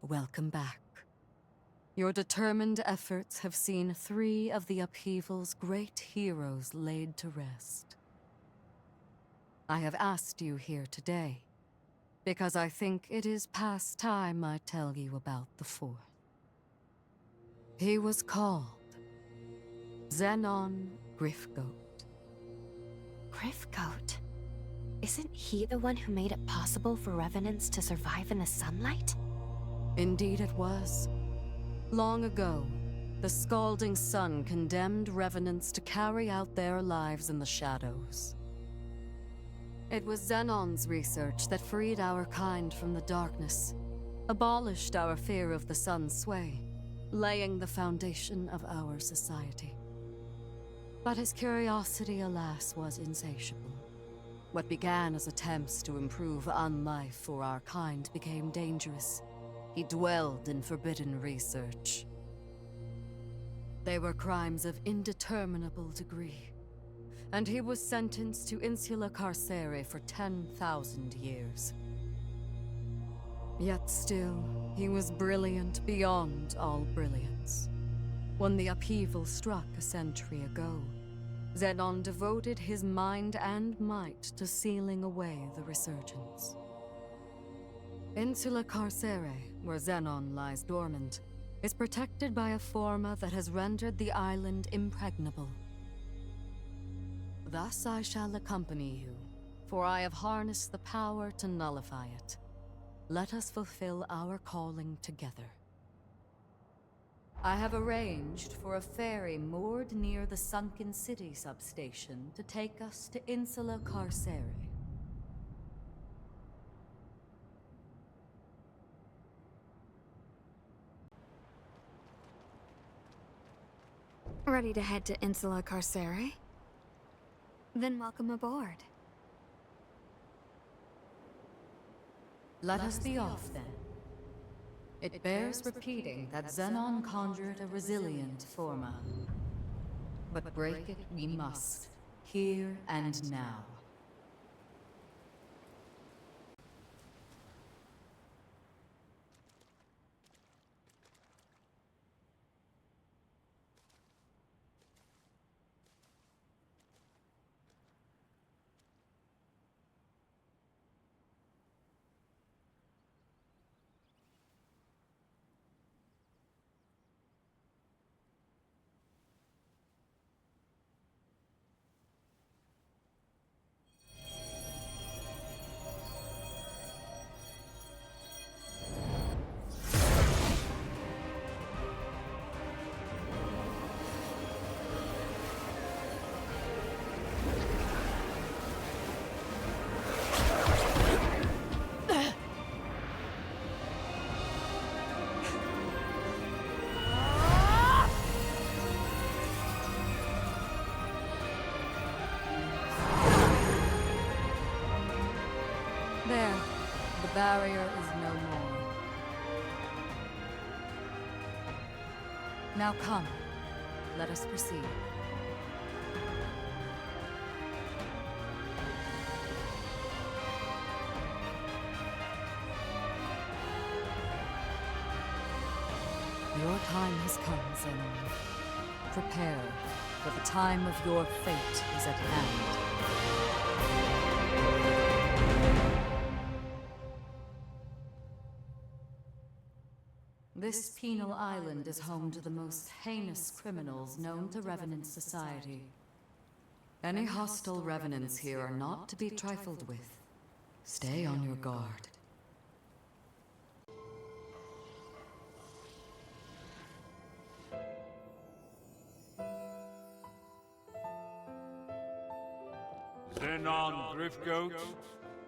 welcome back. Your determined efforts have seen 3 of the upheaval's great heroes laid to rest. I have asked you here today because I think it is past time I tell you about the 4th. He was called Xenon Griffgoat. Griffgoat? Isn't he the one who made it possible for revenants to survive in the sunlight? Indeed it was. Long ago, the scalding sun condemned revenants to carry out their lives in the shadows. It was Xenon's research that freed our kind from the darkness, abolished our fear of the sun's sway, laying the foundation of our society. But his curiosity, alas, was insatiable. What began as attempts to improve unlife for our kind became dangerous. He dwelled in forbidden research. They were crimes of indeterminable degree, and he was sentenced to insula carcere for 10,000 years. Yet still, he was brilliant beyond all brilliance. When the upheaval struck a century ago, Xenon devoted his mind and might to sealing away the resurgence. Insula carcere, where Xenon lies dormant, is protected by a forma that has rendered the island impregnable. Thus I shall accompany you, for I have harnessed the power to nullify it. Let us fulfill our calling together. I have arranged for a ferry moored near the sunken city substation to take us to Insula Carcere. Ready to head to Insula Carcere? Then welcome aboard. Let us be off, then. It bears repeating that Xenon conjured a resilient forma. But break it we must, here and now. There, the barrier is no more. Now come, let us proceed. Your time has come, Xenon. Prepare, for the time of your fate is at hand. This penal island is home to the most heinous criminals known to Revenant society. Any hostile revenants here are not to be trifled with. Stay on your guard. Xenon Griffgoat,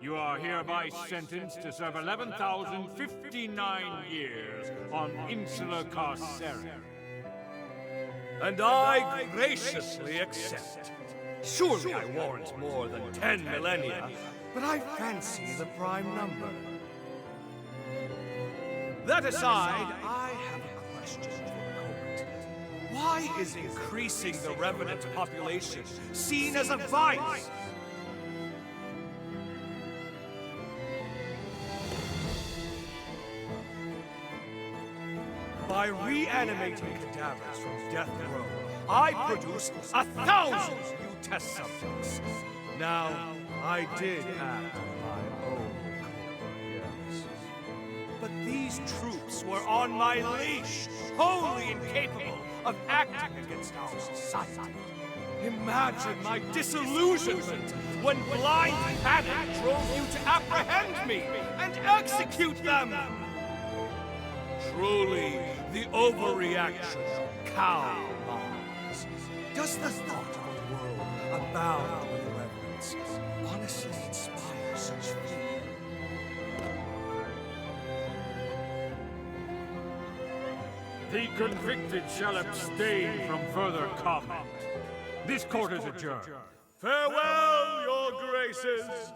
you are hereby sentenced to serve 11,059 years on Insula Carcere. And I graciously accept. Surely I warrant more than 10 millennia, but I fancy the prime number. That aside, I have a question for Court. Why is increasing the revenant population seen as a vice? By reanimating cadavers from death row, I produced 1,000 new test subjects. Now, I did act on my own accord, yes. But these troops were on my leash, wholly incapable of acting against our society. Imagine my disillusionment when blind panic drove you to apprehend me and execute them! Truly, the overreaction of cow minds. Does the thought of a world abound with reverence honestly inspire such fear? The convicted shall abstain from further comment. This court is adjourned. Farewell, your graces!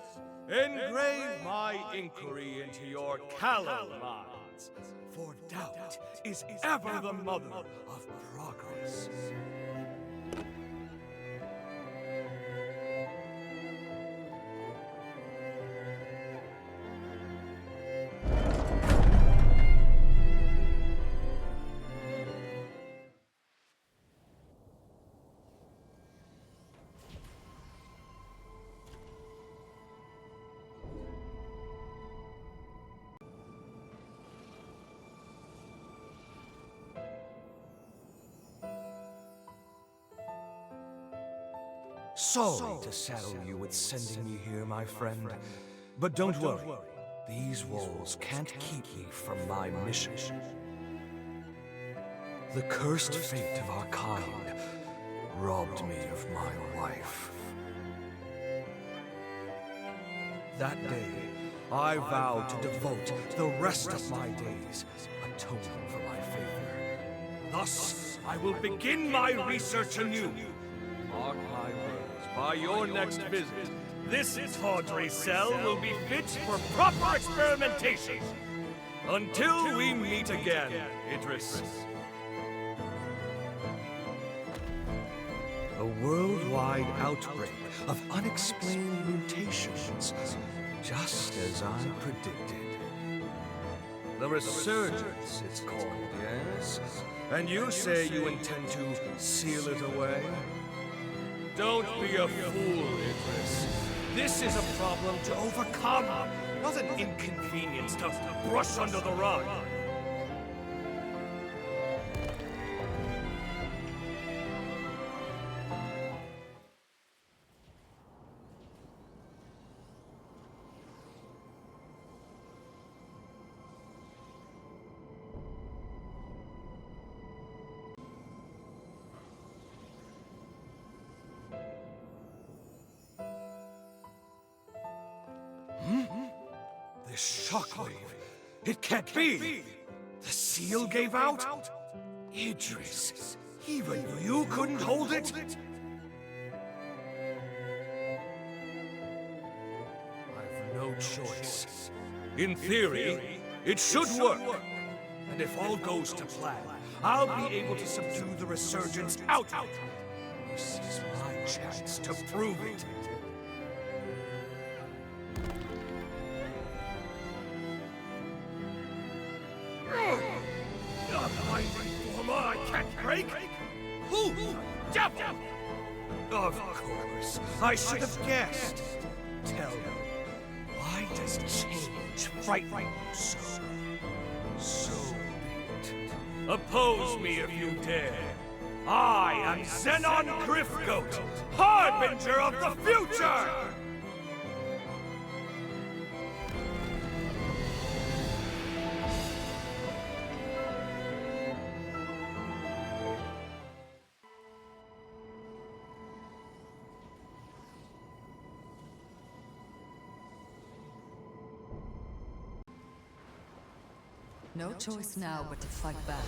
Engrave my inquiry into your callow minds, for doubt is ever the mother of progress. Sorry to saddle you with sending me here, my friend. But don't worry. These walls can't keep me from my mission. The cursed fate of our kind robbed me of my wife. That day, I vowed to devote the rest of my days atoning for my failure. Thus, I will begin my research anew. Mark my words, by your next visit, this tawdry cell will be fit for proper experimentation. Until we meet again, Idris. A worldwide outbreak of unexplained mutations, just as I predicted. The resurgence, it's called, yes? And you say you intend to seal it away? Don't be a fool, Idris. This is a problem to overcome, not an inconvenience to brush under the rug. This shockwave, it can't be! The seal gave out? Idris, even you couldn't hold it? I've no choice. In theory, it should work. And if all goes to plan, I'll be able to subdue the resurgence outright. This is my chance to prove it. I can't break? Who? Devil! Of course. I should have guessed. Tell me, why does change frighten you so? So be it. Oppose me if you dare. I am Xenon Griffgoat, Harbinger of the Future! No choice now but to fight back.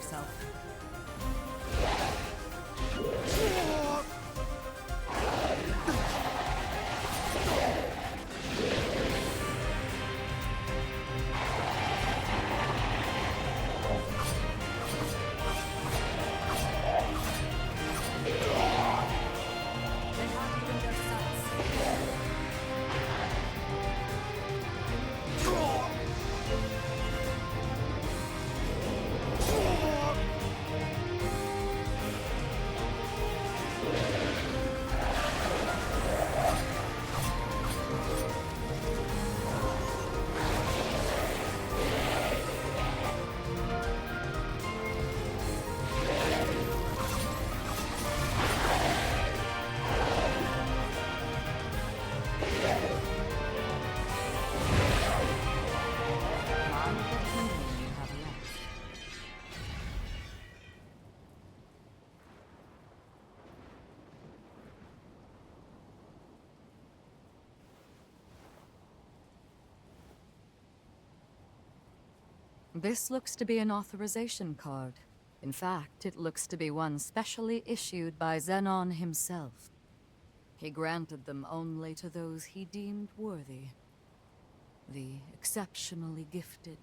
yourself. They have even their sights. Mind the healing you have left. This looks to be an authorization card. In fact, it looks to be one specially issued by Xenon himself. He granted them only to those he deemed worthy. The exceptionally gifted,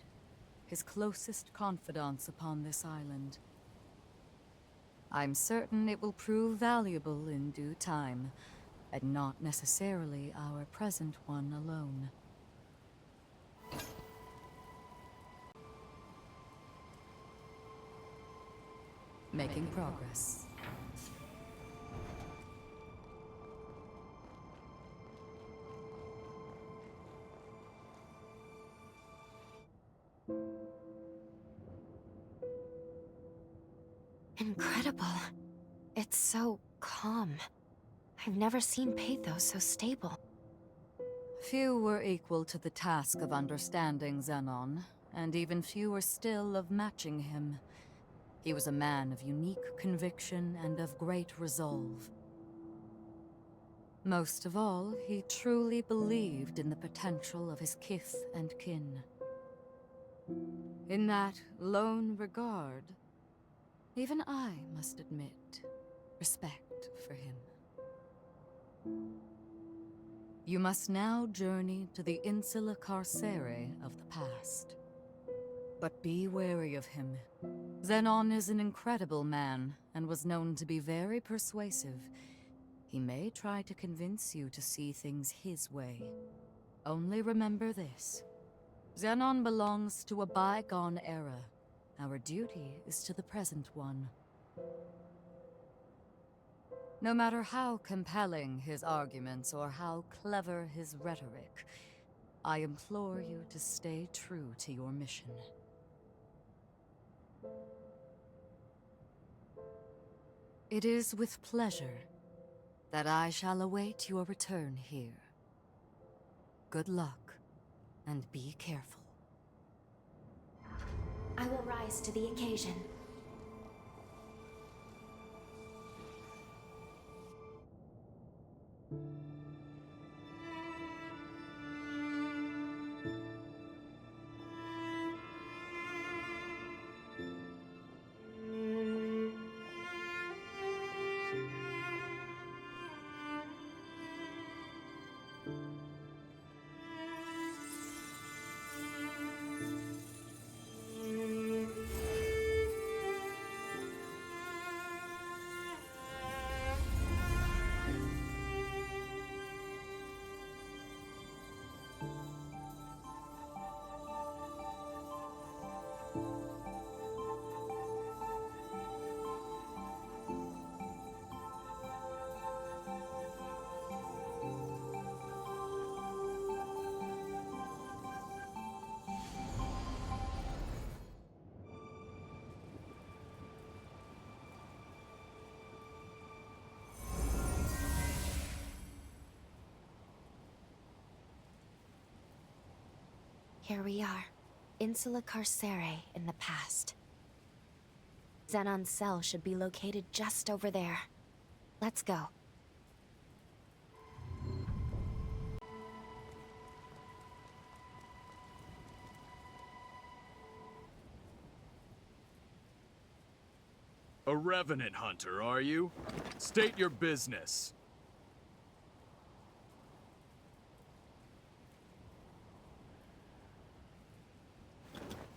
his closest confidants upon this island. I'm certain it will prove valuable in due time, and not necessarily our present one alone. Making progress. Incredible. It's so calm. I've never seen Pathos so stable. Few were equal to the task of understanding Xenon, and even fewer still of matching him. He was a man of unique conviction and of great resolve. Most of all, he truly believed in the potential of his kith and kin. In that lone regard, even I must admit respect for him. You must now journey to the Insula Carcere of the past. But be wary of him. Xenon is an incredible man, and was known to be very persuasive. He may try to convince you to see things his way. Only remember this. Xenon belongs to a bygone era. Our duty is to the present one. No matter how compelling his arguments or how clever his rhetoric, I implore you to stay true to your mission. It is with pleasure that I shall await your return here. Good luck, and be careful. I will rise to the occasion. Here we are, Insula Carcere in the past. Xenon's cell should be located just over there. Let's go. A revenant hunter, are you? State your business.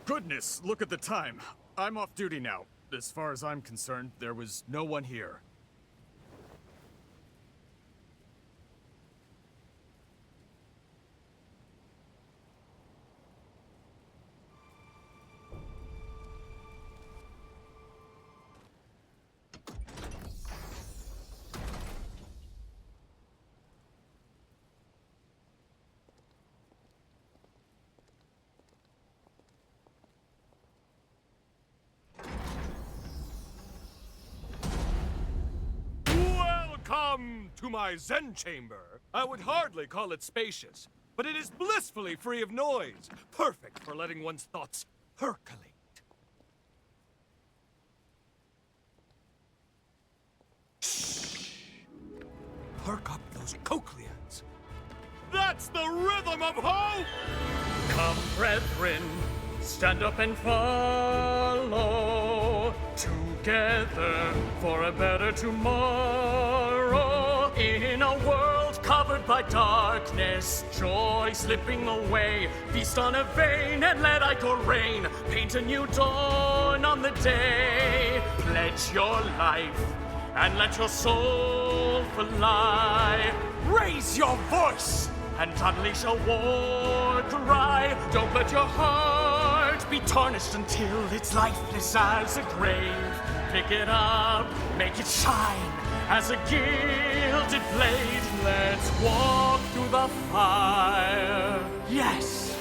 Goodness, look at the time. I'm off duty now. As far as I'm concerned, there was no one here. Welcome to my Zen chamber. I would hardly call it spacious, but it is blissfully free of noise, perfect for letting one's thoughts percolate. Shh! Perk up those cochleans. That's the rhythm of hope! Come, brethren, stand up and follow together for a better tomorrow. In a world covered by darkness, joy slipping away. Feast on a vein and let Ichor reign. Paint a new dawn on the day. Pledge your life and let your soul fly. Raise your voice and unleash a war cry. Don't let your heart be tarnished until it's lifeless as a grave. Pick it up, make it shine as a gilded blade. Let's walk through the fire, yes,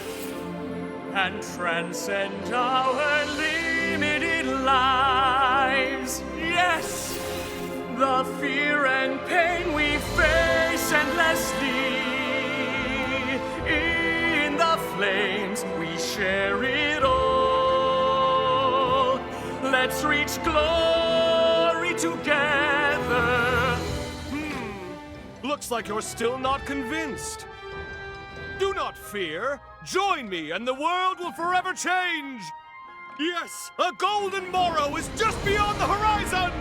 and transcend our limited lives, yes. The fear and pain we face endlessly. In the flames, we share it all. Let's reach glory together. Looks like you're still not convinced. Do not fear. Join me and the world will forever change. Yes, a golden morrow is just beyond the horizon.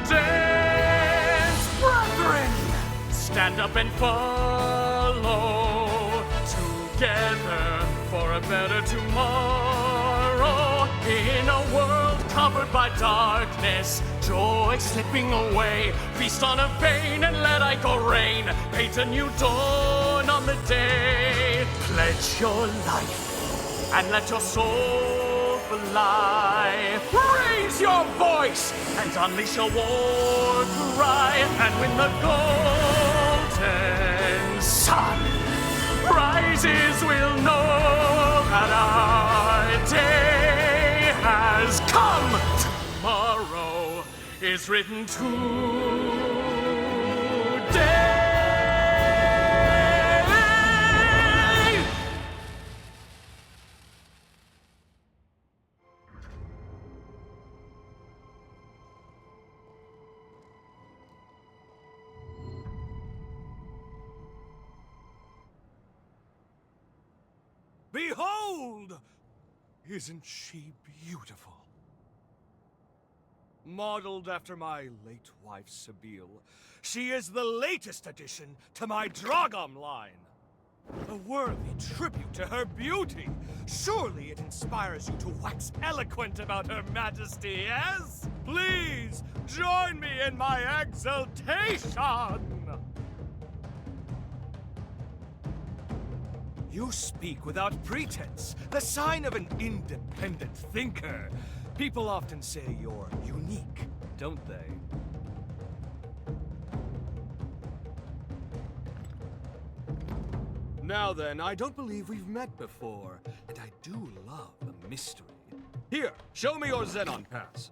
Dance, brethren! Stand up and follow together for a better tomorrow. In a world covered by darkness, joy slipping away. Feast on a vein and let Ichor reign. Paint a new dawn on the day. Pledge your life and let your soul fly. Raise your voice and unleash a war cry. And when the golden sun rises, we'll know that our day has come. Tomorrow is written today. Behold! Isn't she beautiful? Modeled after my late wife, Sabine, she is the latest addition to my Dragom line. A worthy tribute to her beauty. Surely it inspires you to wax eloquent about her majesty, yes? Please, join me in my exultation! You speak without pretense, the sign of an independent thinker. People often say you're unique, don't they? Now then, I don't believe we've met before, and I do love a mystery. Here, show me your Xenon pass.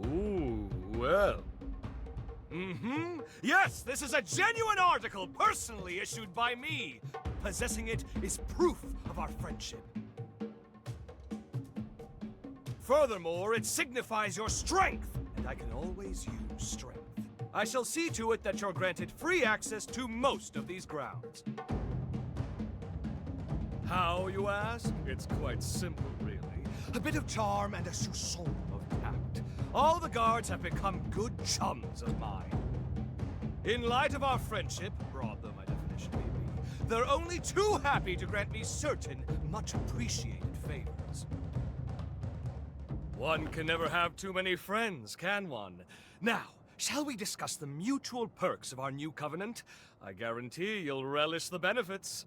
Ooh, well. Yes, this is a genuine article personally issued by me. Possessing it is proof of our friendship. Furthermore, it signifies your strength, and I can always use strength. I shall see to it that you're granted free access to most of these grounds. How, you ask? It's quite simple, really. A bit of charm and a soupçon of tact. All the guards have become good chums of mine. In light of our friendship, broad though my definition may be, they're only too happy to grant me certain, much appreciated favors. One can never have too many friends, can one? Now, shall we discuss the mutual perks of our new covenant? I guarantee you'll relish the benefits.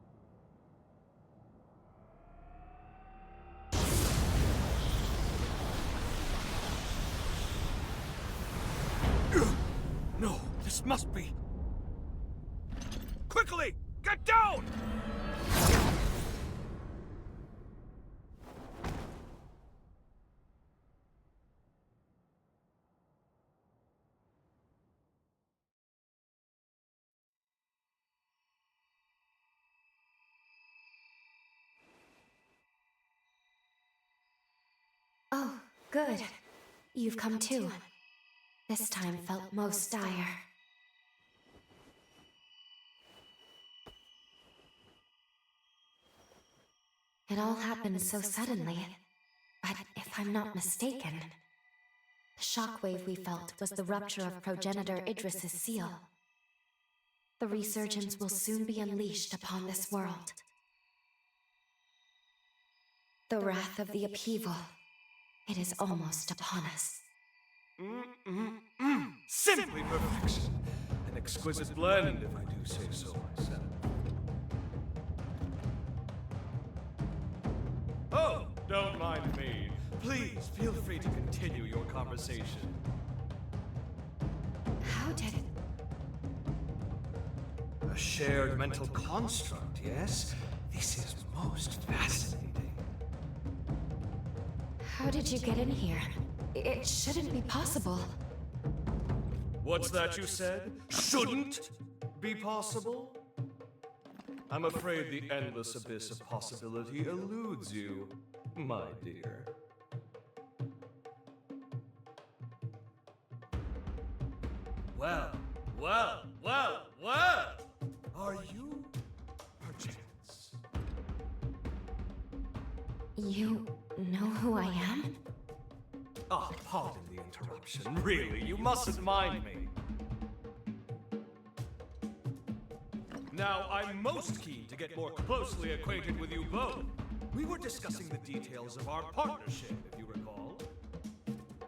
No, this must be... Quickly! Get down! Oh, good. You've come too. This time felt most dire. It all happened so suddenly, but if I'm not mistaken, the shockwave we felt was the rupture of progenitor Idris's seal. The resurgence will soon be unleashed upon this world. The wrath of the upheaval, it is almost upon us. Simply perfection. An exquisite blend, if I do say so myself. Oh, don't mind me. Please, feel free to continue your conversation. How did it... A shared mental construct, yes? This is most fascinating. How did you get in here? It shouldn't be possible. What's that you said? Shouldn't be possible? I'm afraid the endless abyss of possibility eludes you, my dear. Well. Are you, perchance? You know who I am? Ah, pardon the interruption. Really, you mustn't mind me. Now, I'm most keen to get more closely acquainted with you both. We were discussing the details of our partnership, if you recall.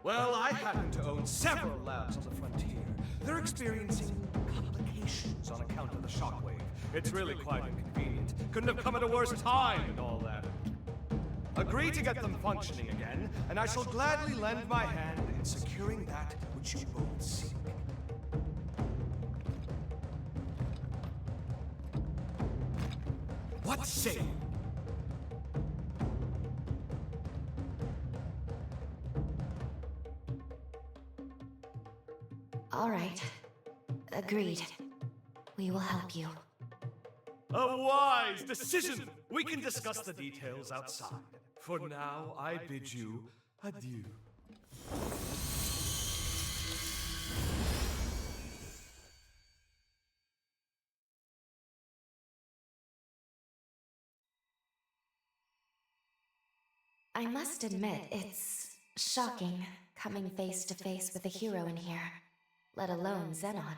Well, I happen to own several labs on the frontier. They're experiencing complications on account of the shockwave. It's really quite inconvenient. Couldn't have come at a worse time and all that. Agree to get them functioning again, and I shall gladly lend my hand in securing that which you both seek. What say you? All right. Agreed. We will help you. A wise decision! We can discuss the details outside. For now, I bid you adieu. I must admit, it's shocking coming face to face with a hero in here, let alone Xenon.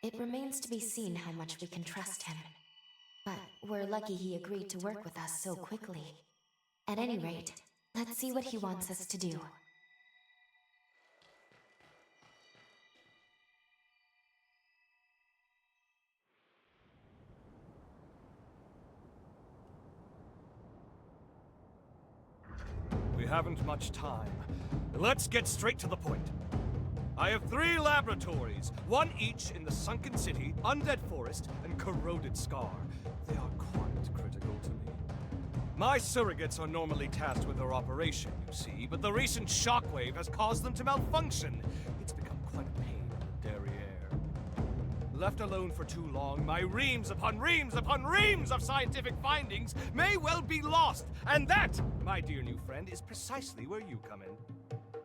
It remains to be seen how much we can trust him. But we're lucky he agreed to work with us so quickly. At any rate, let's see what he wants us to do. We haven't much time. Let's get straight to the point. I have 3 laboratories, one each in the Sunken City, Undead Forest, and Corroded Scar. They are quite critical to me. My surrogates are normally tasked with their operation, you see, but the recent shockwave has caused them to malfunction. It's become quite a pain in the derriere. Left alone for too long, my reams upon reams upon reams of scientific findings may well be lost. And that, my dear new friend, is precisely where you come in.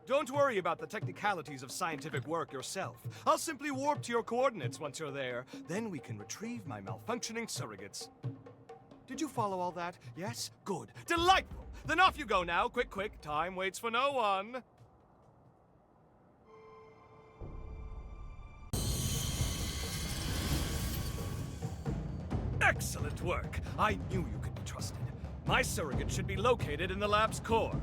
Don't worry about the technicalities of scientific work yourself. I'll simply warp to your coordinates once you're there. Then we can retrieve my malfunctioning surrogates. Did you follow all that? Yes? Good. Delightful! Then off you go now. Quick, quick. Time waits for no one. Excellent work! I knew you could be trusted. My surrogate should be located in the lab's core.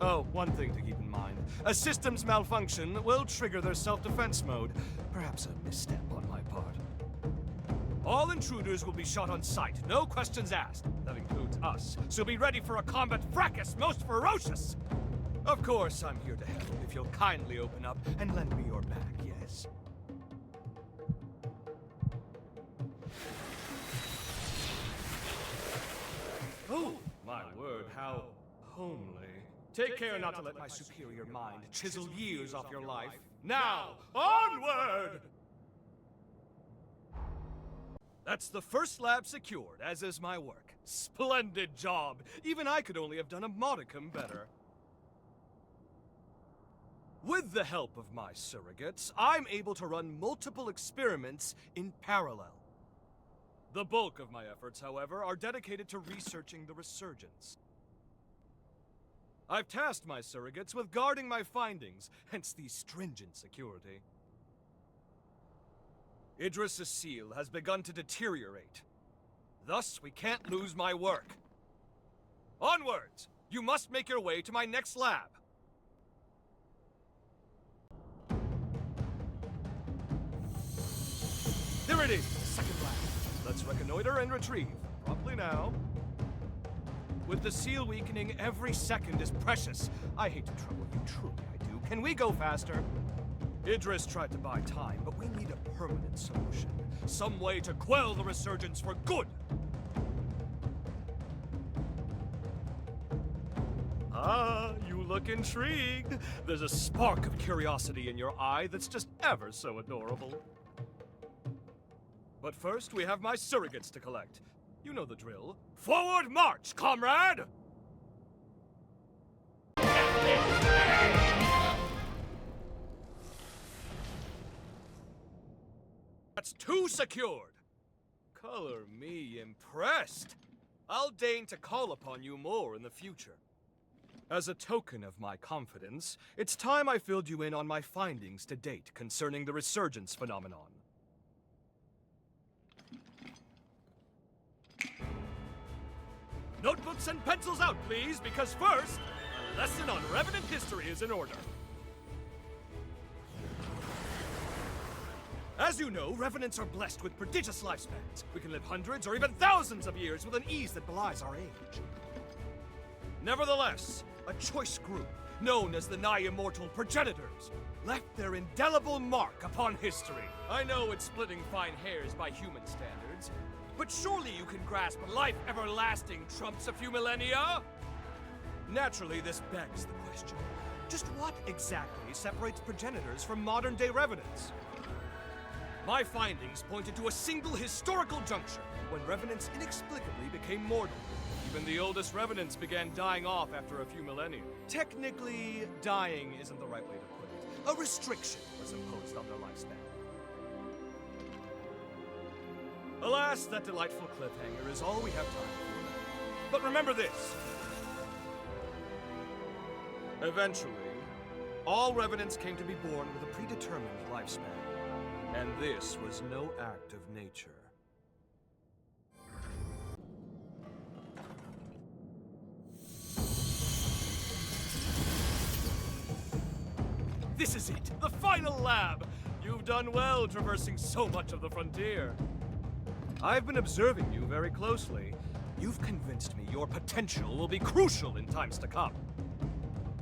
Oh, one thing to keep in mind. A system's malfunction will trigger their self-defense mode. Perhaps a misstep on my part. All intruders will be shot on sight, no questions asked. That includes us. So be ready for a combat fracas most ferocious! Of course, I'm here to help if you'll kindly open up and lend me your back, yes? Oh, my word, how homely. Take care not to let my superior mind chisel years off your life. Now, onward! That's the first lab secured, as is my work. Splendid job! Even I could only have done a modicum better. With the help of my surrogates, I'm able to run multiple experiments in parallel. The bulk of my efforts, however, are dedicated to researching the resurgence. I've tasked my surrogates with guarding my findings, hence the stringent security. Idris' seal has begun to deteriorate. Thus, we can't lose my work. Onwards! You must make your way to my next lab. There it is, the second lab. Let's reconnoiter and retrieve. Promptly now. With the seal weakening, every second is precious. I hate to trouble you, truly I do. Can we go faster? Idris tried to buy time, but we need a permanent solution. Some way to quell the resurgence for good. Ah, you look intrigued. There's a spark of curiosity in your eye that's just ever so adorable. But first, we have my surrogates to collect. You know the drill. Forward march, comrade! That's 2 secured. Color me impressed. I'll deign to call upon you more in the future. As a token of my confidence, it's time I filled you in on my findings to date concerning the resurgence phenomenon. Notebooks and pencils out, please, because first, a lesson on Revenant history is in order. As you know, Revenants are blessed with prodigious lifespans. We can live hundreds or even thousands of years with an ease that belies our age. Nevertheless, a choice group, known as the nigh-immortal Progenitors, left their indelible mark upon history. I know it's splitting fine hairs by human standards, but surely you can grasp life everlasting trumps a few millennia? Naturally, this begs the question. Just what exactly separates progenitors from modern-day revenants? My findings pointed to a single historical juncture when revenants inexplicably became mortal. Even the oldest revenants began dying off after a few millennia. Technically, dying isn't the right way to put it. A restriction was imposed on their lifespan. Alas, that delightful cliffhanger is all we have time for. But remember this. Eventually, all revenants came to be born with a predetermined lifespan. And this was no act of nature. This is it, the final lab! You've done well traversing so much of the frontier. I've been observing you very closely. You've convinced me your potential will be crucial in times to come.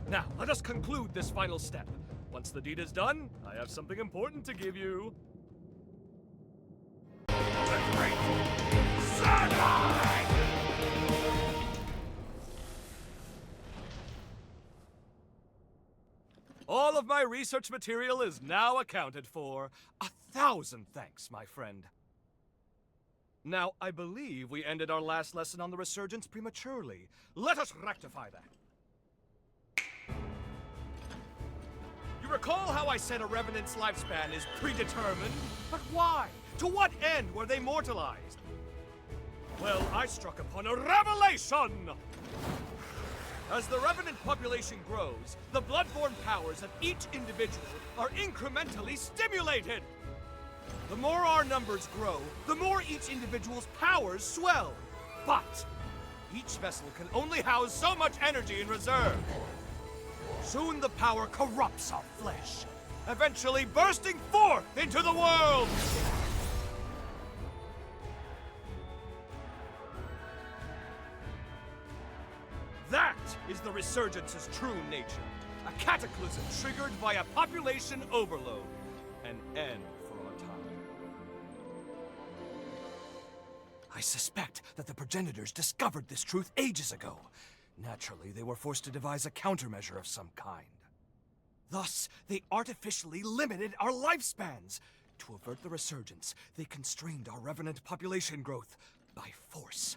Now, let us conclude this final step. Once the deed is done, I have something important to give you. All of my research material is now accounted for. 1,000 thanks, my friend. Now, I believe we ended our last lesson on the resurgence prematurely. Let us rectify that. You recall how I said a Revenant's lifespan is predetermined? But why? To what end were they mortalized? Well, I struck upon a revelation! As the Revenant population grows, the bloodborne powers of each individual are incrementally stimulated! The more our numbers grow, the more each individual's powers swell. But each vessel can only house so much energy in reserve. Soon the power corrupts our flesh, eventually bursting forth into the world! That is the Resurgence's true nature. A cataclysm triggered by a population overload. An end for our time. I suspect that the progenitors discovered this truth ages ago. Naturally, they were forced to devise a countermeasure of some kind. Thus, they artificially limited our lifespans. To avert the resurgence, they constrained our revenant population growth by force.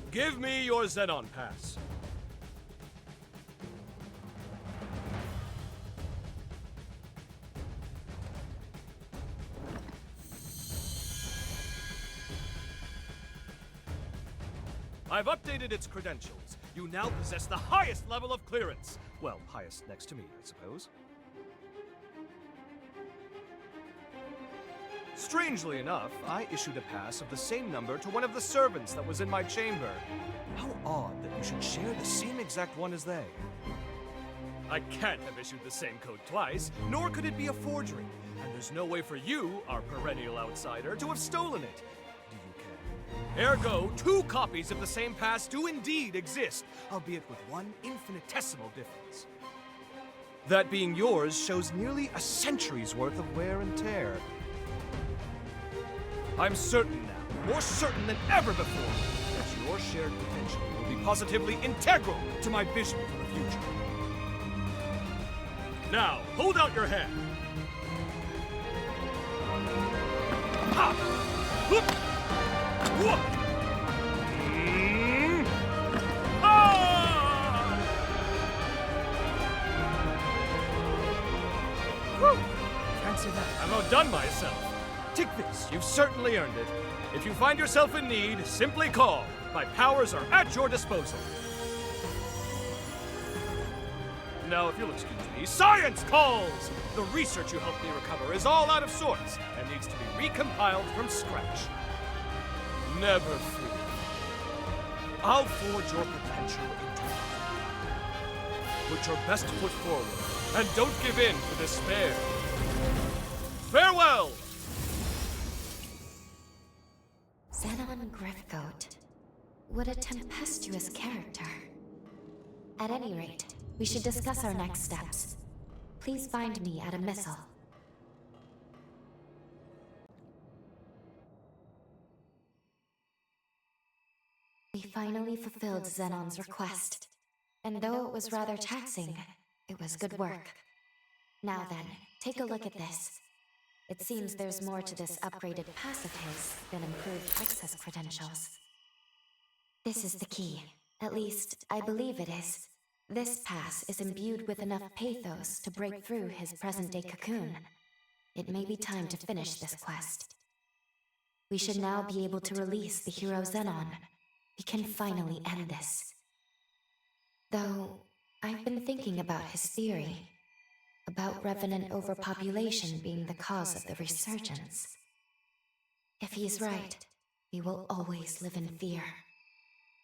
Give me your Xenon Pass. I've updated its credentials. You now possess the highest level of clearance. Well, highest next to me, I suppose. Strangely enough, I issued a pass of the same number to one of the servants that was in my chamber. How odd that you should share the same exact one as they. I can't have issued the same code twice, nor could it be a forgery. And there's no way for you, our perennial outsider, to have stolen it. Do you care? Ergo, 2 copies of the same pass do indeed exist, albeit with one infinitesimal difference. That being yours shows nearly a century's worth of wear and tear. I'm certain now, more certain than ever before, that your shared potential will be positively integral to my vision for the future. Now, hold out your hand. Ha! Whoop! Whoop! Ah! Whew! Fancy that. I'm outdone myself. Take this, you've certainly earned it. If you find yourself in need, simply call. My powers are at your disposal. Now, if you'll excuse me, science calls! The research you helped me recover is all out of sorts and needs to be recompiled from scratch. Never fear. I'll forge your potential into life. Put your best foot forward, and don't give in to despair. Farewell! Xenon Griffgoat. What a tempestuous character. At any rate, we should discuss our next steps. Please find me at a missile. We finally fulfilled Xenon's request. And though it was rather taxing, it was good work. Now then, take a look at this. It seems there's more to this upgraded pass of his than improved access credentials. This is the key. At least, I believe it is. This pass is imbued with enough pathos to break through his present-day cocoon. It may be time to finish this quest. We should now be able to release the hero Xenon. We can finally end this. Though, I've been thinking about his theory. About revenant overpopulation being the cause of the resurgence. If he's right, we will always live in fear.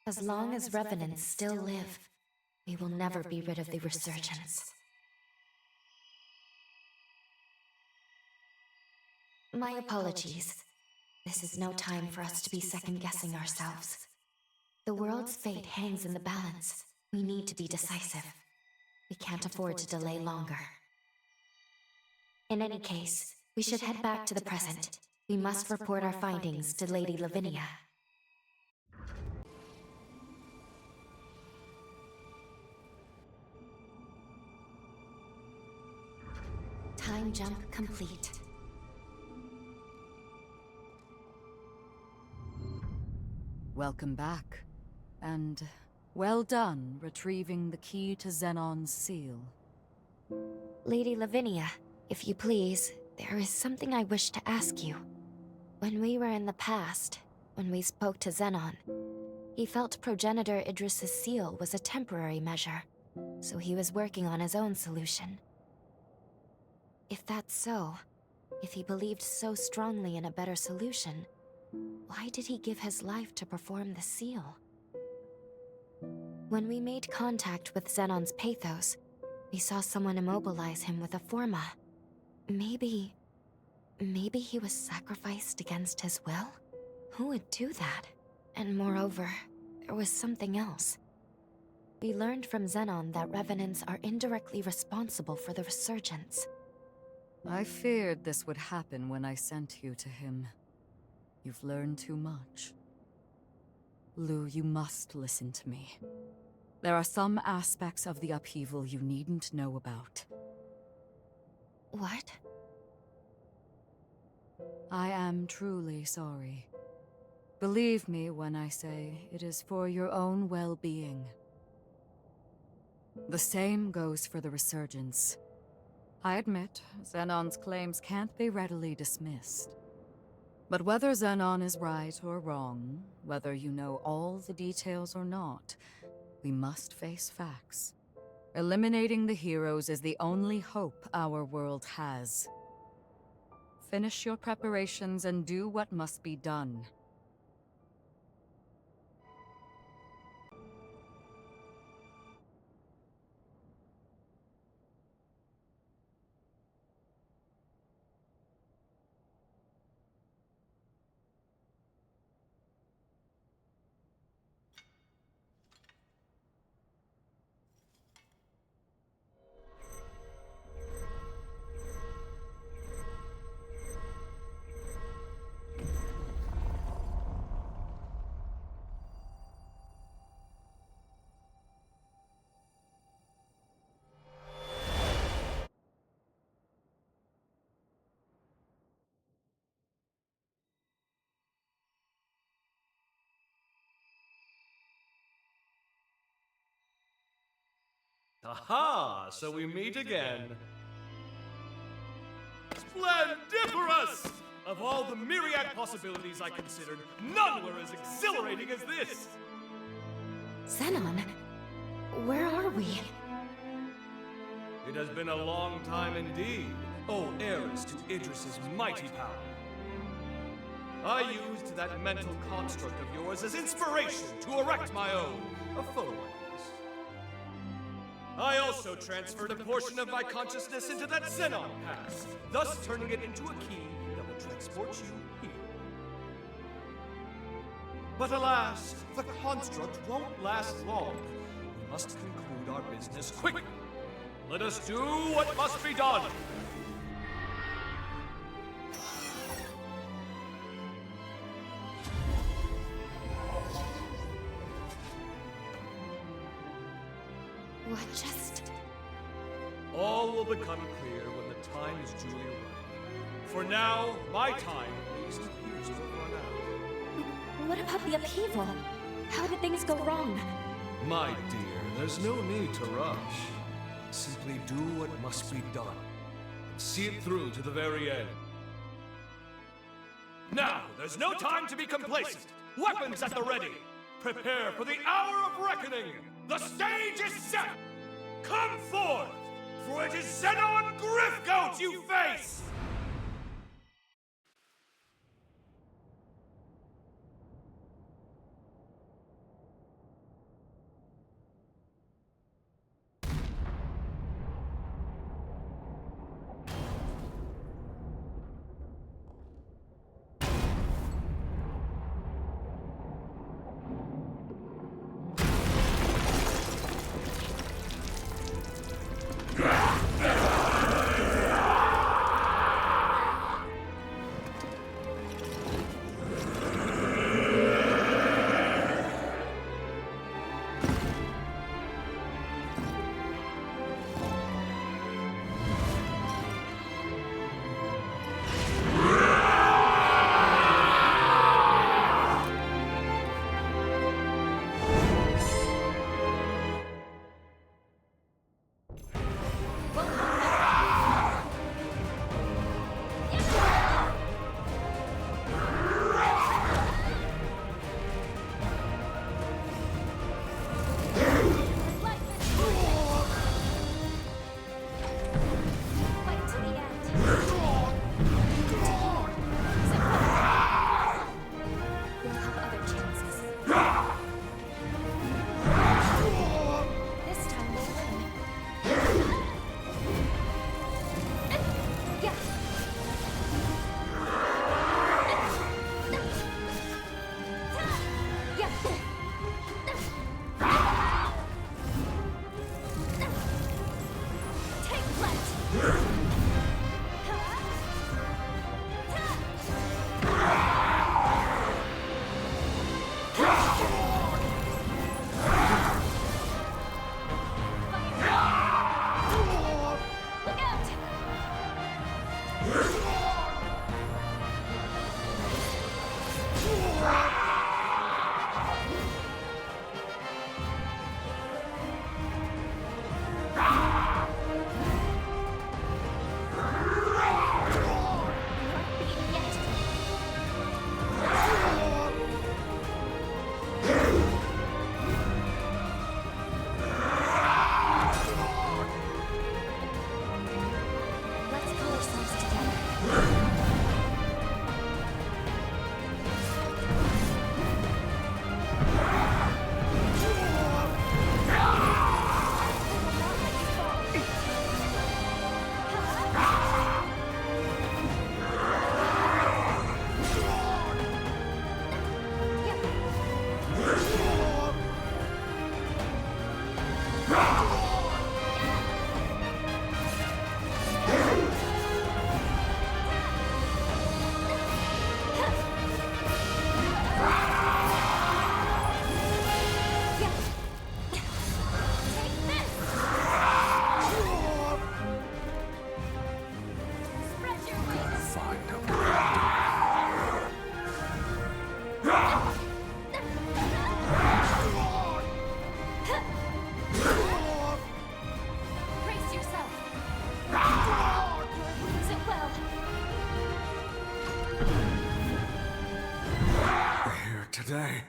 As long as revenants still live, we will never be rid of the resurgence. My apologies. This is no time for us to be second-guessing ourselves. The world's fate hangs in the balance. We need to be decisive. We can't afford to delay longer. In any case, we should head back to the present. We must report our findings to Lady Lavinia. Time jump complete. Welcome back. And well done retrieving the key to Xenon's seal. Lady Lavinia, if you please, there is something I wish to ask you. When we were in the past, when we spoke to Xenon, he felt Progenitor Idris's seal was a temporary measure, so he was working on his own solution. If that's so, if he believed so strongly in a better solution, why did he give his life to perform the seal? When we made contact with Xenon's pathos, we saw someone immobilize him with a forma. Maybe he was sacrificed against his will? Who would do that? And moreover, there was something else. We learned from Xenon that Revenants are indirectly responsible for the resurgence. I feared this would happen when I sent you to him. You've learned too much. Lou, you must listen to me. There are some aspects of the upheaval you needn't know about. What? I am truly sorry. Believe me when I say it is for your own well-being. The same goes for the resurgence. I admit, Xenon's claims can't be readily dismissed. But whether Xenon is right or wrong, whether you know all the details or not, we must face facts. Eliminating the heroes is the only hope our world has. Finish your preparations and do what must be done. Aha! So we meet again. Splendiferous! Of all the myriad possibilities I considered, none were as exhilarating as this! Xenon? Where are we? It has been a long time indeed, O heiress to Idris's mighty power. I used that mental construct of yours as inspiration to erect my own, a phone. I also transferred a portion of my consciousness into that Xenon pass, thus turning it into a key that will transport you here. But alas, the construct won't last long. We must conclude our business quickly. Let us do what must be done. What just... All will become clear when the time is duly right. For now, my time, at least, appears to have run out. What about the upheaval? How did things go wrong? My dear, there's no need to rush. Simply do what must be done, and see it through to the very end. Now, there's no time to be complacent. Weapons at the ready. Prepare for the hour of reckoning. The stage is set! Come forth, for it is Xenon Griffgoat you face! today.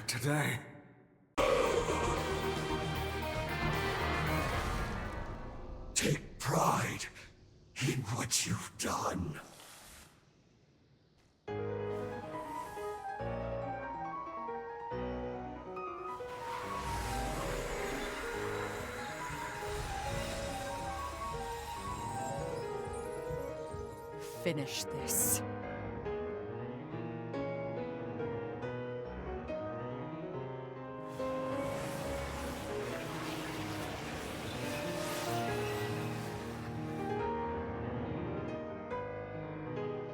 Today. Take pride in what you've done. Finish this.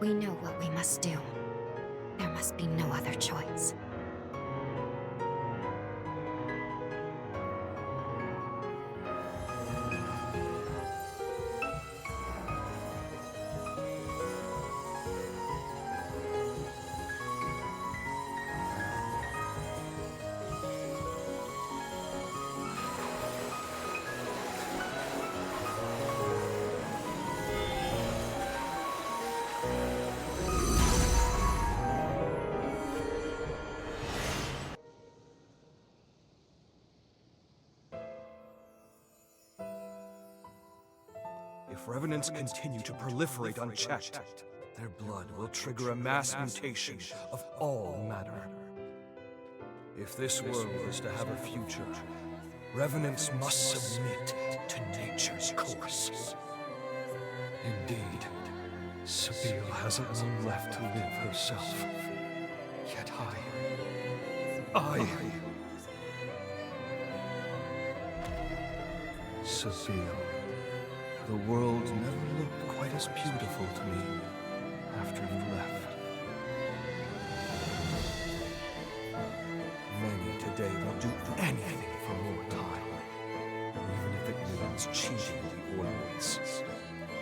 We know what we must do. There must be no other choice. If revenants continue to proliferate unchecked, their blood will trigger a mass mutation of all matter. If this world is to have a future, revenants must submit to nature's course. Indeed, Sabine hasn't long left to live herself. Yet Sabine. The world never looked quite as beautiful to me after you left. Many today will do anything for more time, even if it means cheating the ornaments.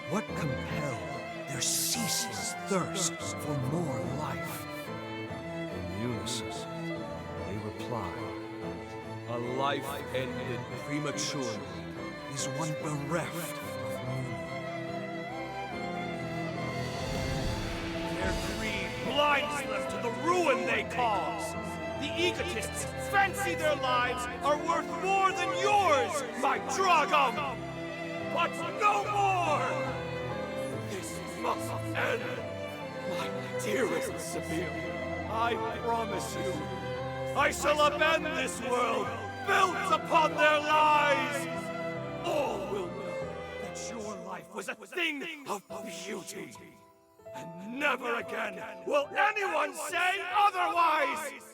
What compelled their ceaseless thirst for more life? In unison, they reply, "A life ended prematurely is one bereft of meaning." Their greed blinds them to the ruin they cause. The egotists fancy their lives are worth more than yours, my Dragom! But no more! This must end. My dearest Sabine, I promise you, I shall upend this world built upon their lies! all will know that your life was a thing of beauty. And never again will anyone say otherwise!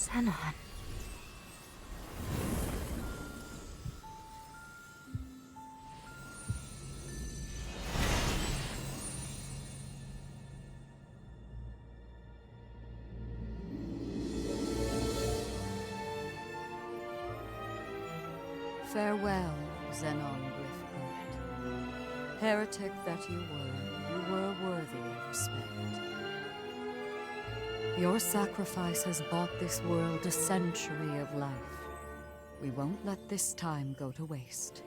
Xenon. Farewell, Xenon Griffgoat. Heretic that you were worthy of respect. Your sacrifice has bought this world a century of life. We won't let this time go to waste.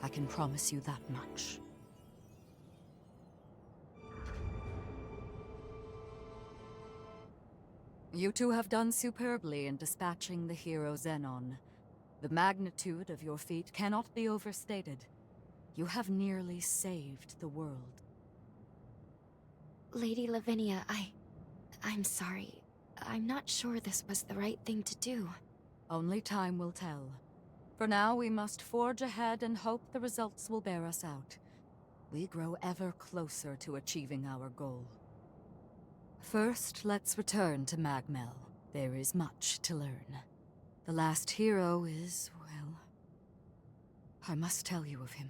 I can promise you that much. You two have done superbly in dispatching the hero Xenon. The magnitude of your feat cannot be overstated. You have nearly saved the world. Lady Lavinia, I'm sorry. I'm not sure this was the right thing to do. Only time will tell. For now, we must forge ahead and hope the results will bear us out. We grow ever closer to achieving our goal. First, let's return to Magmel. There is much to learn. The last hero is, well, I must tell you of him.